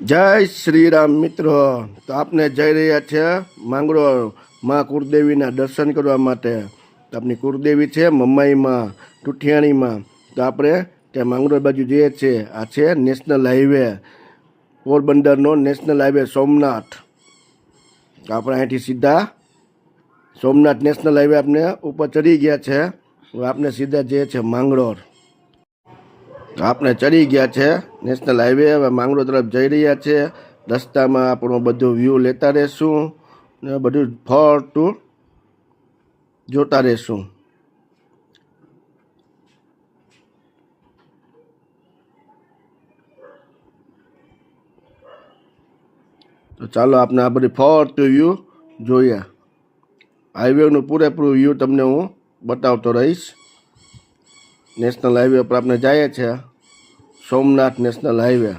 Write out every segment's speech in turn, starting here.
જય શ્રી રામ મિત્રો. તો આપણે જઈ રહ્યા છે માંગરોળ માં કુળદેવીના દર્શન કરવા માટે. તો આપણી કુળદેવી છે મમ્માઈમાં ટુઠિયાણીમાં. તો આપણે ત્યાં માંગરોળ બાજુ જઈએ છીએ. આ છે નેશનલ હાઈવે, પોરબંદરનો નેશનલ હાઈવે સોમનાથ. તો આપણે અહીંથી સીધા સોમનાથ નેશનલ હાઈવે આપણે ઉપર ચડી ગયા છે. હવે આપણે સીધા જઈએ છીએ માંગરોળ. આપણે ચડી ગયા છે નેશનલ હાઈવે. હવે માંગરોળ તરફ જઈ રહ્યા છે. રસ્તામાં આપણો બધો વ્યૂ લેતા રહેશું ને બધું ફરતું જોતા રહેશું. તો ચાલો આપણે આ બધી ફરતું વ્યૂ જોઈએ. હાઈવેનું પૂરેપૂરું વ્યૂ તમને હું બતાવતો રહીશ. નેશનલ હાઈવે પર આપણે જઈએ છીએ, સોમનાથ નેશનલ હાઈવે.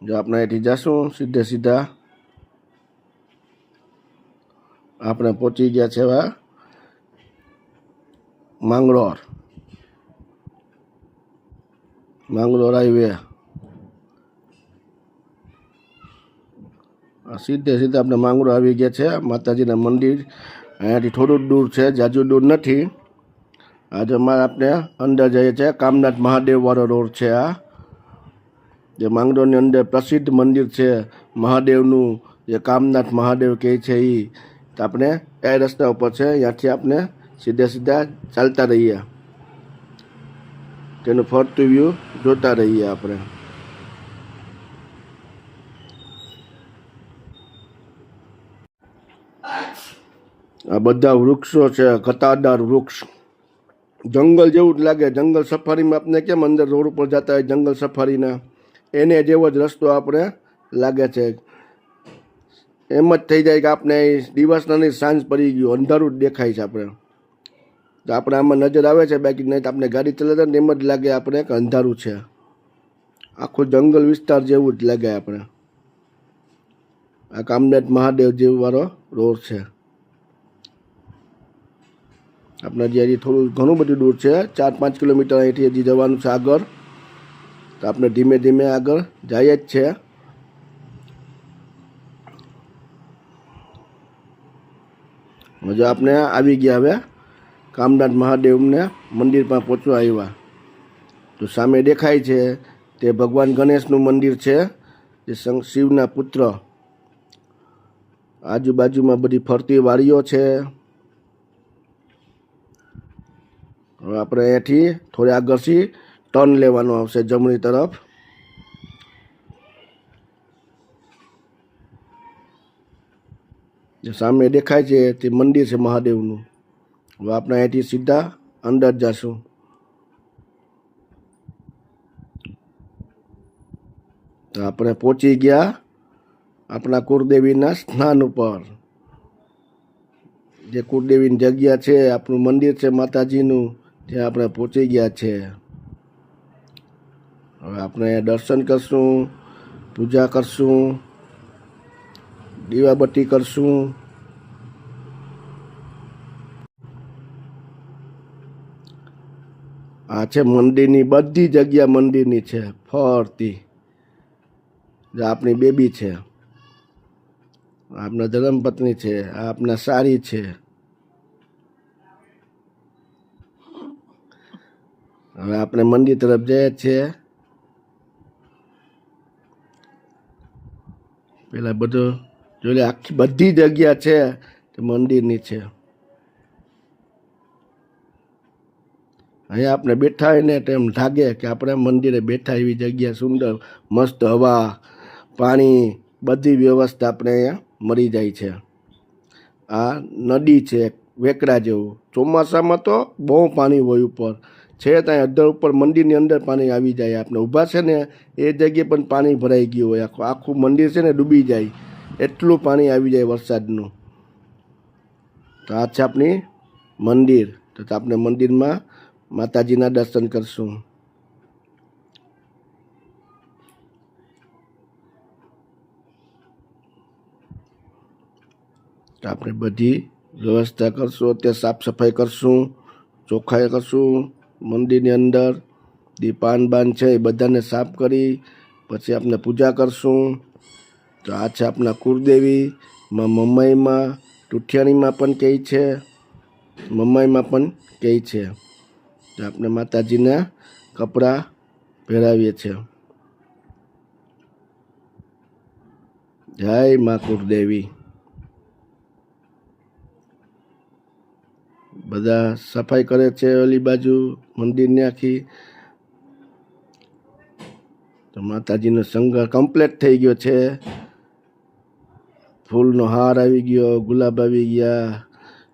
જો આપણે અહીંથી જઈશું સીધે સીધા આપણે પહોંચી ગયા છે હવે માંગરોળ હાઈવે. સીધે સીધા આપણે માંગરોળ આવી ગયા છે. માતાજીના મંદિર અહીંયાથી થોડું દૂર છે, જાજુ દૂર નથી. આજે અમારે આપણે અંદર જઈએ છીએ. કામનાથ મહાદેવ વાળો રોડ છે આ, જે માંગરોળની અંદર પ્રસિદ્ધ મંદિર છે મહાદેવનું, જે કામનાથ મહાદેવ કહે છે એ. તો આપણે એ રસ્તા ઉપર છે, ત્યાંથી આપણે સીધા સીધા ચાલતા રહીએ, તેનું ફરતું વ્યૂ જોતા રહીએ આપણે. આ બધા વૃક્ષો છે, ઘટાદાર વૃક્ષ, જંગલ જેવું જ લાગે. જંગલ સફારીમાં આપણે કેમ અંદર રોડ ઉપર જતા હોય જંગલ સફારીના, એને જેવો જ રસ્તો આપણે લાગે છે. એમ જ થઈ જાય કે આપણે દિવસના નહીં સાંજ પડી ગયું, અંધારું જ દેખાય છે આપણે. તો આપણે આમાં નજર આવે છે, બાકી નહીં તો આપણે ગાડી ચલાવતા ને એમ જ લાગે આપણે કે અંધારું છે. આખું જંગલ વિસ્તાર જેવું જ લાગે આપણે. આ કામનાથ મહાદેવ જેવું વાળો રોડ છે. આપણે હજી થોડું ઘણું બધું દૂર છે, 4-5 કિલોમીટર અહીંથી હજી જવાનું છે આગળ. તો આપણે ધીમે ધીમે આગળ જઈએ જ છે. હજુ આપણે આવી ગયા હવે કામનાથ મહાદેવને મંદિર પર પહોંચવા આવ્યા. તો સામે દેખાય છે તે ભગવાન ગણેશનું મંદિર છે, જે શિવના પુત્ર. આજુબાજુમાં બધી ફરતી વાડીઓ છે. હવે આપણે અહીંયાથી થોડી આગળથી ટર્ન લેવાનું આવશે જમણી તરફ. જે સામે દેખાય છે તે મંદિર છે મહાદેવનું. હવે આપણે અહીંયાથી સીધા અંદર જશું. તો આપણે પહોંચી ગયા આપણા કુળદેવીના સ્થાન ઉપર. જે કુળદેવીની જગ્યા છે, આપણું મંદિર છે માતાજીનું, ત્યાં આપણે પહોંચી ગયા છે. હવે આપણે દર્શન કરશું, પૂજા કરશું, દીવાબત્તી કરશું. આ છે મંદિરની બધી જગ્યા, મંદિરની છે ફરતી. જે આપણી બેબી છે, આપણા ધર્મપત્ની છે, આ આપણા સારી છે. હવે આપણે મંદિર તરફ જઈએ છીએ. પેલા બધું જોઈ લે, આખી બધી જગ્યા છે તે મંદિરની છે. અહીંયા આપણે બેઠા હોય ને તો એમ લાગે કે આપણે મંદિરે બેઠા, એવી જગ્યા સુંદર, મસ્ત હવા, પાણી, બધી વ્યવસ્થા આપણે અહીંયા મળી જાય છે. આ નદી છે વેકડા જેવું. ચોમાસામાં તો બહુ પાણી હોય ઉપર છે, ત્યાં અડધર ઉપર મંદિરની અંદર પાણી આવી જાય. આપણે ઊભા છે ને એ જગ્યાએ પણ પાણી ભરાઈ ગયું હોય. આખું મંદિર છે ને ડૂબી જાય, એટલું પાણી આવી જાય વરસાદનું. તો આ છે આપણી મંદિર. તો આપણે મંદિરમાં માતાજીના દર્શન કરશું. તો આપણે બધી વ્યવસ્થા કરશું, તે સાફ સફાઈ કરશું, ચોખ્ખાઈ કરશું. મંદિરની અંદર દીપાન બાન છે એ બધાને સાફ કરી પછી આપણે પૂજા કરશું. તો આ છે આપણા કુળદેવી માં મમ્માઈમાં, ટુઠિયાણીમાં પણ કહે છે, મમ્માઈમાં પણ કહે છે. તો આપણે માતાજીને કપડાં પહેરાવીએ છીએ. જય મા કુળદેવી. બધા સફાઈ કરે છે ઓલી બાજુ મંદિરની આખી. તો માતાજીનો શણગાર કમ્પ્લીટ થઈ ગયો છે. ફૂલનો હાર આવી ગયો, ગુલાબ આવી ગયા,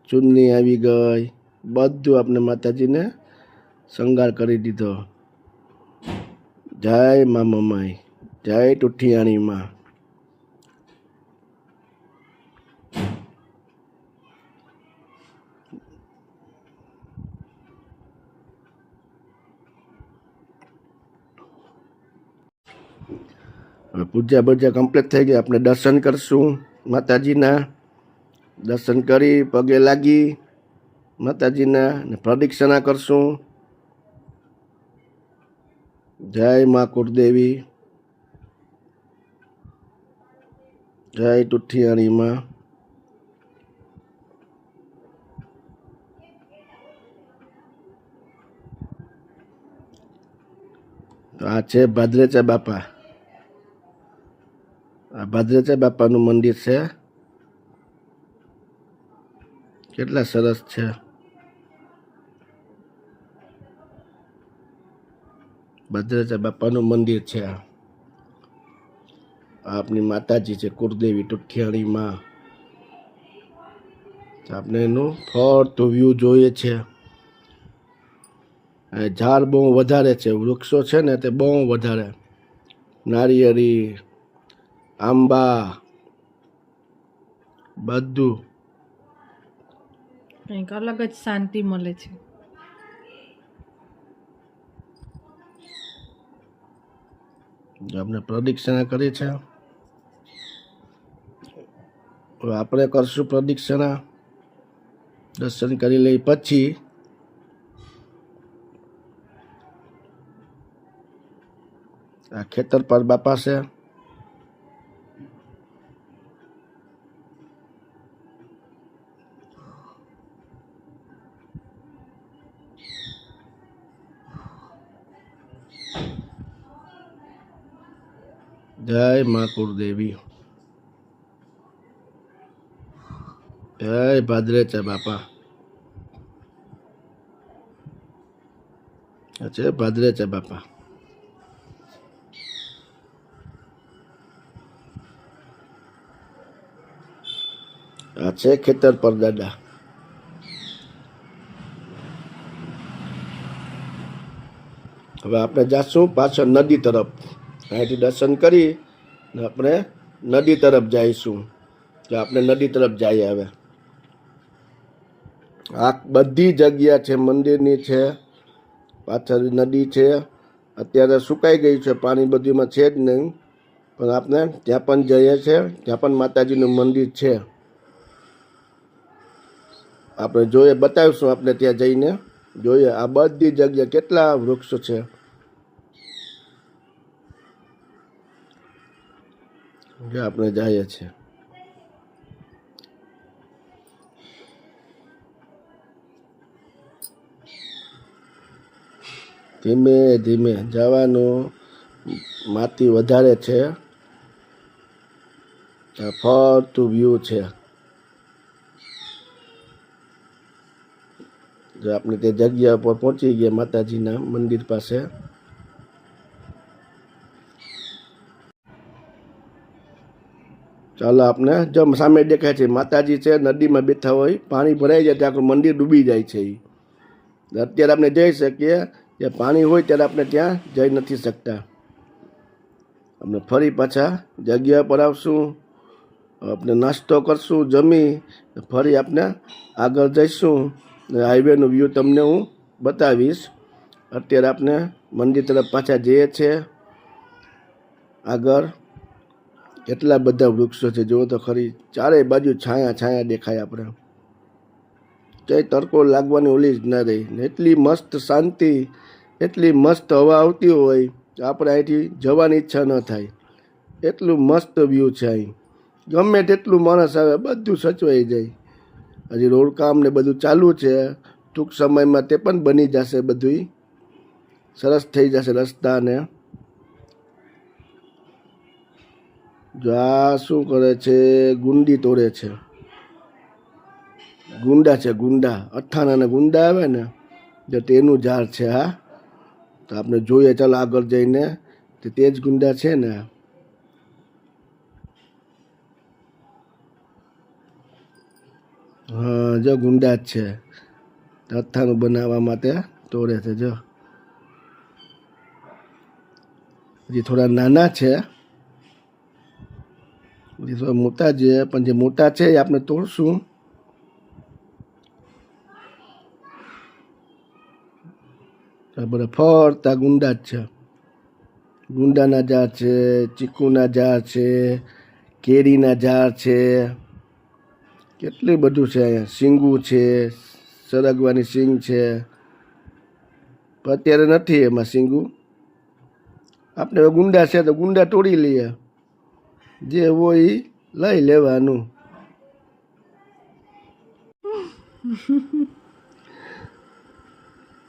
ચૂનની આવી ગઈ, બધું આપણે માતાજીને શણગાર કરી દીધો. જય મા મમાઈ, જય ટુઠિયાણીમાં. હવે પૂજા બજા કમ્પ્લીટ થઈ ગઈ. આપણે દર્શન કરશું માતાજીના. દર્શન કરી પગે લાગી માતાજીના ને પ્રદક્ષિણા કરશું. જય મા કુળદેવી, જય ટુઠિયાણીમાં. તો આ છે ભાદરેચા બાપા. આ ભાદરેચા બાપાનું મંદિર છે. કેટલા સરસ છે. ભાદરેચા બાપાનું મંદિર છે. આ આપની માતાજી છે કુળદેવી ટુઠિયાણીમાં. આપણે એનું ફરતું વ્યૂ જોઈએ છે. ઝાડ બહુ વધારે છે, વૃક્ષો છે ને તે બહુ વધારે. નારિયેળી, આંબા, બધું કંઈક અલગ જ શાંતિ મળે છે. આપણે પ્રદક્ષિણા કરી છે. હવે આપણે કરશું પ્રદક્ષિણા. દર્શન કરી લઈ પછી આ ખેતર પર બાપા છે. જય મા કુળદેવી, જય ભાદરેચા બાપા. છે ભાદરેચા બાપા. આ છે ખેતર પર દાદા. હવે આપણે જાશું પાછળ નદી તરફ. અહીંથી દર્શન કરી ને આપણે નદી તરફ જઈશું. તો આપણે નદી તરફ જઈએ. હવે આ બધી જગ્યા છે મંદિરની છે, પાછળ નદી છે. અત્યારે સુકાઈ ગઈ છે, પાણી બધુંમાં છે જ નહીં, પણ આપણે ત્યાં પણ જઈએ છીએ. ત્યાં પણ માતાજીનું મંદિર છે. આપણે જોઈએ, બતાવીશું આપણે ત્યાં જઈને. જોઈએ આ બધી જગ્યા કેટલા વૃક્ષો છે. જે આપણે જઈએ છીએ. ધીમે ધીમે જવાનું. માટી વધારે છે. ફરતું વ્યૂ છે. જો આપણે તે જગ્યા પર પહોંચી ગયા માતાજીના મંદિર પાસે. ચાલો આપણે જો સામે દેખાય છે માતાજી છે, નદીમાં બેઠા હોય, પાણી ભરાઈ જાય ત્યાં મંદિર ડૂબી જાય છે. અત્યારે આપણે જઈ શકીએ, ત્યાં પાણી હોય ત્યારે આપણે ત્યાં જઈ નથી શકતા. આપણે ફરી પાછા જગ્યા પર આવશું. આપણે નાસ્તો કરશું, જમી ફરી આપણે આગળ જઈશું. હાઈવેનું વ્યૂ તમને હું બતાવીશ. અત્યારે આપણે મંદિર તરફ પાછા જઈએ છીએ. આગળ કેટલા બધા વૃક્ષો છે જુઓ તો ખરી. ચારેય બાજુ છાયા છાયા દેખાય. આપણે ક્યાંય તડકો લાગવાની ઓલી જ ના રહી. એટલી મસ્ત શાંતિ, એટલી મસ્ત હવા આવતી હોય. તો આપણે અહીંથી જવાની ઈચ્છા ન થાય. એટલું મસ્ત વ્યૂ છે અહીં. ગમે તેટલું માણસ આવે બધું સચવાઈ જાય. હજી રોડ કામ ને બધું ચાલુ છે. ટૂંક સમયમાં તે પણ બની જશે, બધું સરસ થઈ જશે રસ્તા ને. જો આ શું કરે છે, ગુંડી તોડે છે. ગુંડા છે, ગુંડા અઠ્ઠાણાના ગુંડા આવે ને તો તેનું ઝાડ છે. હા, તો આપણે જોઈએ ચાલો આગળ જઈને તે જ ગુંડા છે ને. હા, જો ગુંડા જ છે. અથાણું બનાવવા માટે તોડે છે. જો હજી થોડા નાના છે, હજી થોડા મોટા છે, પણ જે મોટા છે એ આપણે તોડશું. બધા ફરતા ગુંડા જ છે. ગુંડાના ઝાડ છે, ચીકુના ઝાડ છે, કેરીના ઝાડ છે, કેટલું બધું છે અહીંયા. શીંગું છે, સરગવાની શીંગ છે, પણ અત્યારે નથી એમાં શીંગું. આપણે ગુંડા છે તો ગુંડા તોડી લઈએ, જે હોય એ લઈ લેવાનું.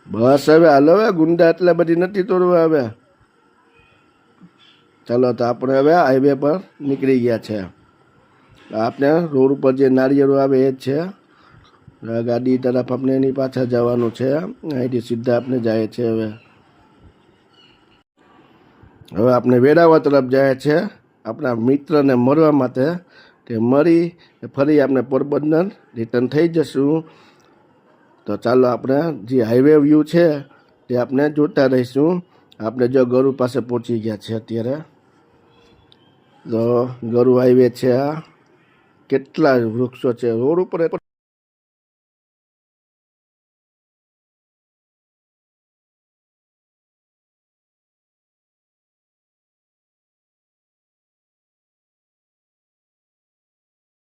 બસ હવે હાલો, હવે ગુંડા એટલા બધી નથી તોડવા. હવે ચાલો, તો આપણે હવે હાઈવે પર નીકળી ગયા છે. આપણે રોડ ઉપર જે નાળિયેરો આવે એ જ છે. ગાડી તરફ આપણે એની પાછળ જવાનું છે. અહીંથી સીધા આપણે જાય છે. હવે આપણે વેરાવળ તરફ જાય છે આપણા મિત્રને મળવા માટે. તે મળી ફરી આપણે પોરબંદર રિટર્ન થઈ જશું. તો ચાલો આપણે જે હાઈવે વ્યૂ છે તે આપણે જોતા રહીશું. આપણે જો ગરુ પાસે પહોંચી ગયા છે અત્યારે. તો ગરુ હાઈવે છે. આ કેટલા વૃક્ષો છે રોડ ઉપર.